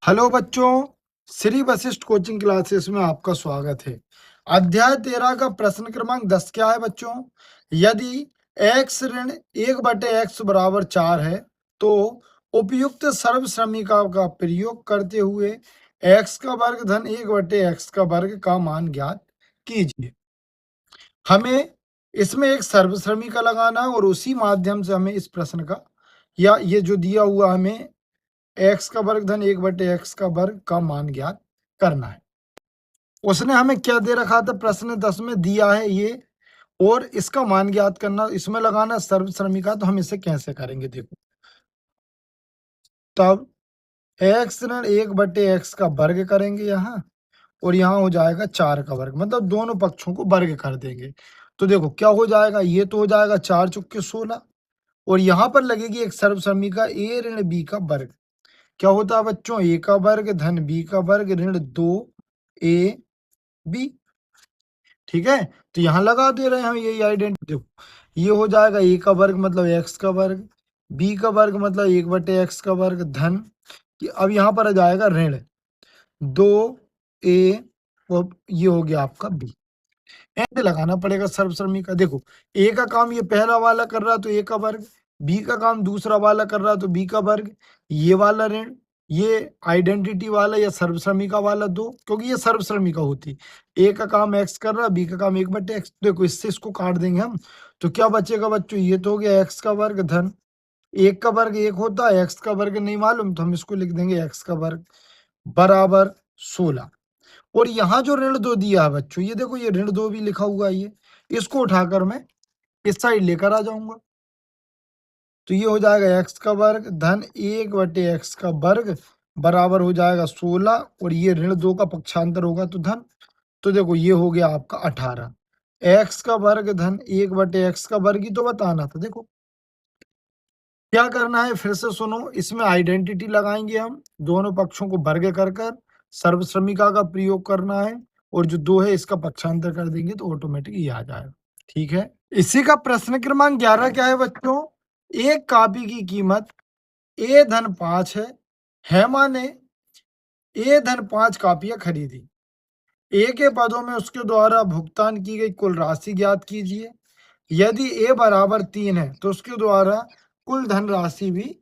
Hello बच्चों, Shri Vashishtha coaching classes में आपका स्वागत है। अध्याय 13 का प्रश्न क्रमांक 10 क्या है बच्चों? यदि x ऋण 1/x बराबर 4 है तो उपयुक्त सर्वश्रमिका का प्रयोग करते हुए x का वर्ग धन 1/x का वर्ग का मान ज्ञात कीजिए। हमें इसमें एक सर्वश्रमिका लगाना है और उसी माध्यम से हमें इस प्रश्न का या ये जो दिया हुआ हमें एक्स का वर्ग धन 1/x का वर्ग का मान ज्ञात करना है। उसने हमें क्या दे रखा था? प्रश्न 10 में दिया है ये, और इसका मान ज्ञात करना, इसमें लगाना सर्वश्रमिका। तो हम इसे कैसे करेंगे देखो। तब x ऋण 1/x का वर्ग करेंगे यहाँ, और यहाँ हो जाएगा 4 का वर्ग, मतलब दोनों पक्षों को वर्ग कर देंगे। तो देखो क्या हो जाएगा, ये तो हो जाएगा 4 चुक्के 16, और यहाँ पर लगेगी एक सर्वश्रमिका a ऋण b का वर्ग। क्या होता है बच्चों? a का वर्ग धन b का वर्ग ऋण 2ab। ठीक है, तो यहाँ लगा दे रहे हैं हम यही आइडेंटिटी। देखो ये हो जाएगा a का वर्ग मतलब x का वर्ग, b का वर्ग मतलब 1/x का वर्ग धन कि अब यहाँ पर आ जाएगा ऋण 2a, और ये हो गया आपका b। ऐसे लगाना पड़ेगा सर्वश्रमिका। देखो a का काम ये पहला वाला कर रहा तो a का वर्ग, b का काम दूसरा वाला कर रहा तो b का वर्ग, ये वाला ऋण, ये आइडेंटिटी वाला या सर्वश्रमिका वाला दो, क्योंकि ये सर्वश्रमिका होती। a का काम x कर रहा, b का काम 1/x। देखो इससे इसको काट देंगे हम, तो क्या बचेगा बच्चों? ये तो हो गया x का वर्ग धन 1 का वर्ग 1 होता है, x का वर्ग नहीं मालूम तो हम इसको लिख देंगे x का वर्ग बराबर 16। और यहाँ जो ऋण 2 दिया है बच्चों, ये देखो ये ऋण 2 भी लिखा हुआ है, ये इसको उठाकर मैं इस साइड लेकर आ जाऊंगा। तो ये हो जाएगा x का वर्ग धन 1/x का वर्ग बराबर हो जाएगा 16, और ये ऋण 2 का पक्षांतर होगा तो धन। तो देखो ये हो गया आपका 18। x का वर्ग धन 1/x का वर्ग ही तो बताना था। देखो क्या करना है, फिर से सुनो। इसमें आइडेंटिटी लगाएंगे हम, दोनों पक्षों को वर्ग कर कर सर्वश्रमिका का प्रयोग करना है, और जो 2 है इसका पक्षांतर कर देंगे तो ऑटोमेटिक ये आ जाएगा। ठीक है, इसी का प्रश्न क्रमांक 11 क्या है बच्चों? एक कॉपी की कीमत a धन 5 है। हेमा ने a धन 5 कॉपियां खरीदी। a के पदों में उसके द्वारा भुगतान की गई कुल राशि ज्ञात कीजिए। यदि a बराबर 3 है तो उसके द्वारा कुल धनराशि भी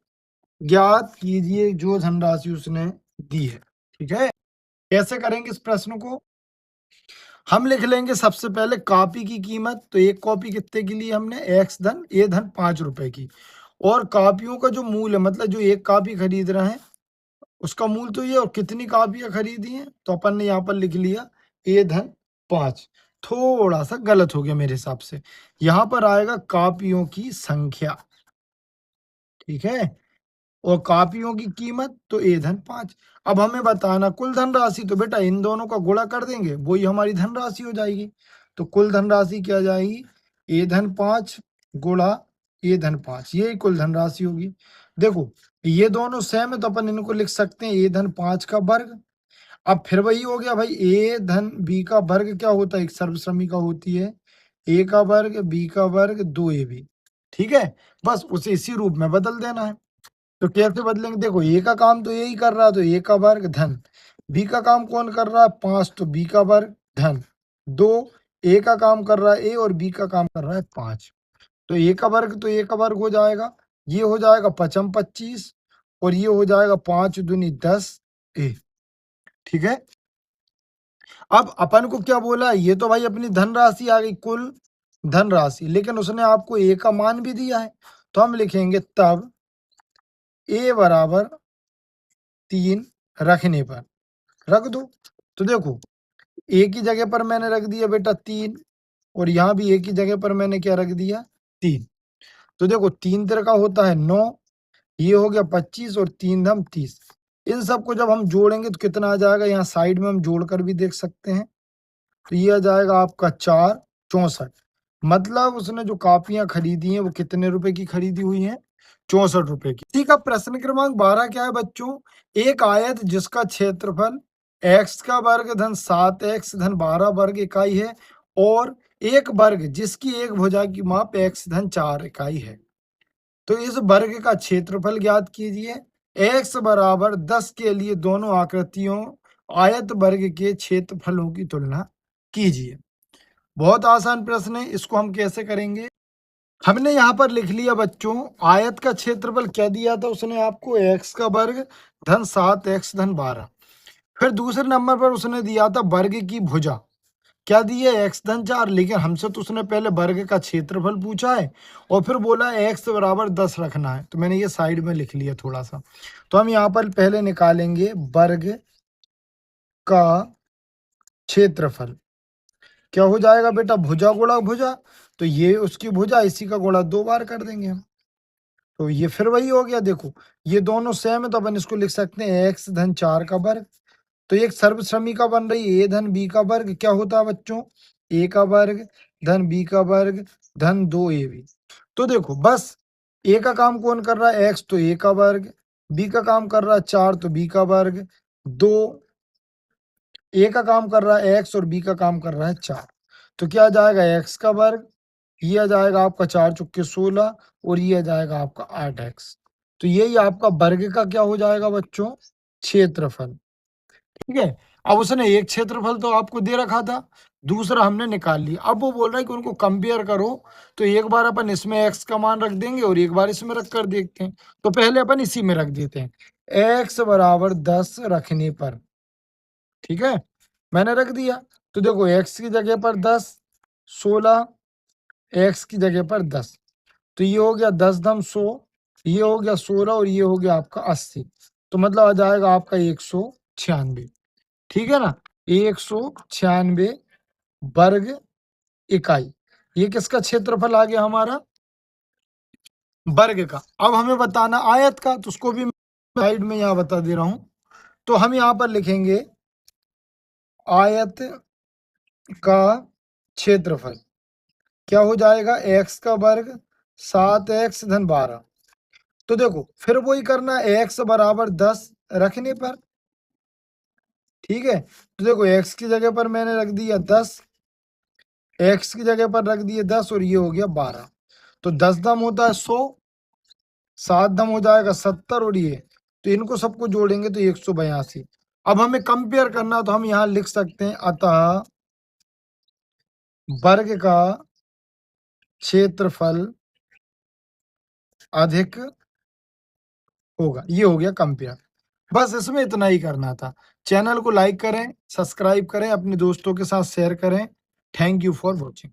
ज्ञात कीजिए जो धनराशि उसने दी है। ठीक है, कैसे करेंगे इस प्रश्न को? हम लिख लेंगे सबसे पहले कॉपी की कीमत। तो एक कॉपी कितने की ली हमने? x धन a धन 5 रुपए की, और कॉपियों का जो मूल्य है, मतलब जो एक कॉपी खरीद रहे हैं उसका मूल्य तो ये, और कितनी कॉपियां खरीदी हैं तो अपन ने यहाँ पर लिख लिया a धन 5। थोड़ा सा गलत हो गया मेरे हिसाब से, यहाँ पर आएगा कॉपियों की संख्या। ठीक है, और कॉपियों की कीमत तो a धन 5। अब हमें बताना कुल धनराशि, तो बेटा इन दोनों का गुणा कर देंगे, वही हमारी धनराशि हो जाएगी। तो कुल धनराशि क्या जाएगी? a धन 5 गुणा a धन 5, यही कुल धनराशि होगी। देखो ये दोनों सेम है तो अपन इनको लिख सकते हैं a धन 5 का वर्ग। अब फिर वही हो गया भाई, a धन b का वर्ग क्या होता है? एक सर्वश्रमिका होती है, a का वर्ग b का वर्ग 2ab। ठीक है, बस उसे इसी रूप में बदल देना है। तो कैसे बदलेंगे? देखो ए का काम तो यही कर रहा है तो ए का वर्ग धन, बी का काम कौन कर रहा है? 5, तो बी का वर्ग धन 2। ए का काम कर रहा है ए, और बी का काम कर रहा है 5, तो ए का वर्ग तो ए का वर्ग हो जाएगा। ये हो जाएगा 5 25, और ये हो जाएगा 5 दूनी 10 ए। ठीक है, अब अपन को क्या बोला? ये तो भाई अपनी धनराशि आ गई, कुल धनराशि, लेकिन उसने आपको ए का मान भी दिया है। तो हम लिखेंगे तब ए बराबर 3 रखने पर रख दो। तो देखो एक ही जगह पर मैंने रख दिया बेटा 3, और यहाँ भी एक ही जगह पर मैंने क्या रख दिया? 3। तो देखो 3 का होता है 9, ये हो गया 25, और 3 धम 30। इन सबको जब हम जोड़ेंगे तो कितना आ जाएगा? यहाँ साइड में हम जोड़कर भी देख सकते हैं। तो ये आ जाएगा आपका 4 64। मतलब उसने जो कॉपियां खरीदी हैं वो कितने रुपए की खरीदी हुई हैं? 64 रुपए की। इसी का प्रश्न क्रमांक 12 क्या है बच्चों? एक आयत जिसका क्षेत्रफल x का वर्ग धन 7x धन 12 वर्ग इकाई है, और एक वर्ग जिसकी एक भुजा की माप x धन 4 इकाई है। तो इस वर्ग का क्षेत्रफल ज्ञात कीजिए। x बराबर 10 के लिए दोनों आकृतियों आयत वर्ग के क्षेत्रफलों की तुलना कीजिए। बहुत आसान प्रश्न है, इसको हम कैसे करेंगे? हमने यहाँ पर लिख लिया बच्चों, आयत का क्षेत्रफल क्या दिया था उसने आपको, x का वर्ग धन 7x धन 12। फिर दूसरे नंबर पर उसने दिया था वर्ग की भुजा, क्या दी है, x धन 4। लेकिन हमसे तो उसने पहले वर्ग का क्षेत्रफल पूछा है और फिर बोला है x बराबर 10 रखना है, तो मैंने ये साइड में लिख लिया थोड़ा सा। तो हम यहाँ पर पहले निकालेंगे वर्ग का क्षेत्रफल। क्या हो जाएगा बेटा, भुजा गुणा भुजा, तो ये उसकी भुजा, इसी का गुणा 2 बार कर देंगे हम, तो ये फिर वही हो गया। देखो ये दोनों सेम है, तो अपन इसको लिख सकते हैं x धन 4 का वर्ग। तो एक सर्वश्रमिका बन रही है a धन b का वर्ग, क्या होता है बच्चों, a का वर्ग धन b का वर्ग धन 2ab। तो देखो बस a का काम कौन कर रहा है, x, तो a का वर्ग, b का काम कर रहा है 4, तो b का वर्ग, 2, a का काम कर रहा है x और b का काम कर रहा है 4, तो क्या आ जाएगा x का वर्ग, ये आ जाएगा आपका 4 चुक्के 16 और ये आ जाएगा आपका 8x। तो यही आपका वर्ग का क्या हो जाएगा बच्चों, क्षेत्रफल। ठीक है, अब उसने एक क्षेत्रफल तो आपको दे रखा था, दूसरा हमने निकाल लिया। अब वो बोल रहा है कि उनको कंपेयर करो, तो एक बार अपन इसमें x का मान रख देंगे और एक बार इसमें रख कर देखते हैं। तो पहले अपन इसी में रख देते हैं, x बराबर 10 रखने पर, ठीक है, मैंने रख दिया। तो देखो x की जगह पर 10, 16, x की जगह पर 10, तो ये हो गया 10 धम 100, ये हो गया 16 और ये हो गया आपका 80, तो मतलब आ जाएगा आपका 196, ठीक है ना, 196 वर्ग इकाई। ये किसका क्षेत्रफल आ गया हमारा, वर्ग का। अब हमें बताना आयत का, तो उसको भी साइड में यहाँ बता दे रहा हूं। तो हम यहाँ पर लिखेंगे आयत का क्षेत्रफल, क्या हो जाएगा, x का वर्ग 7x धन 12। तो देखो फिर वही करना है, x बराबर 10 रखने पर, ठीक है। तो देखो x की जगह पर मैंने रख दिया 10, x की जगह पर रख दिए 10 और ये हो गया 12। तो 10 दम होता है 100, 7 दम हो जाएगा 70 और ये, तो इनको सबको जोड़ेंगे तो 182। अब हमें कंपेयर करना, तो हम यहाँ लिख सकते हैं अतः वर्ग का क्षेत्रफल अधिक होगा, ये हो गया कंपेयर। बस इसमें इतना ही करना था। चैनल को लाइक करें, सब्सक्राइब करें, अपने दोस्तों के साथ शेयर करें। Thank you for watching.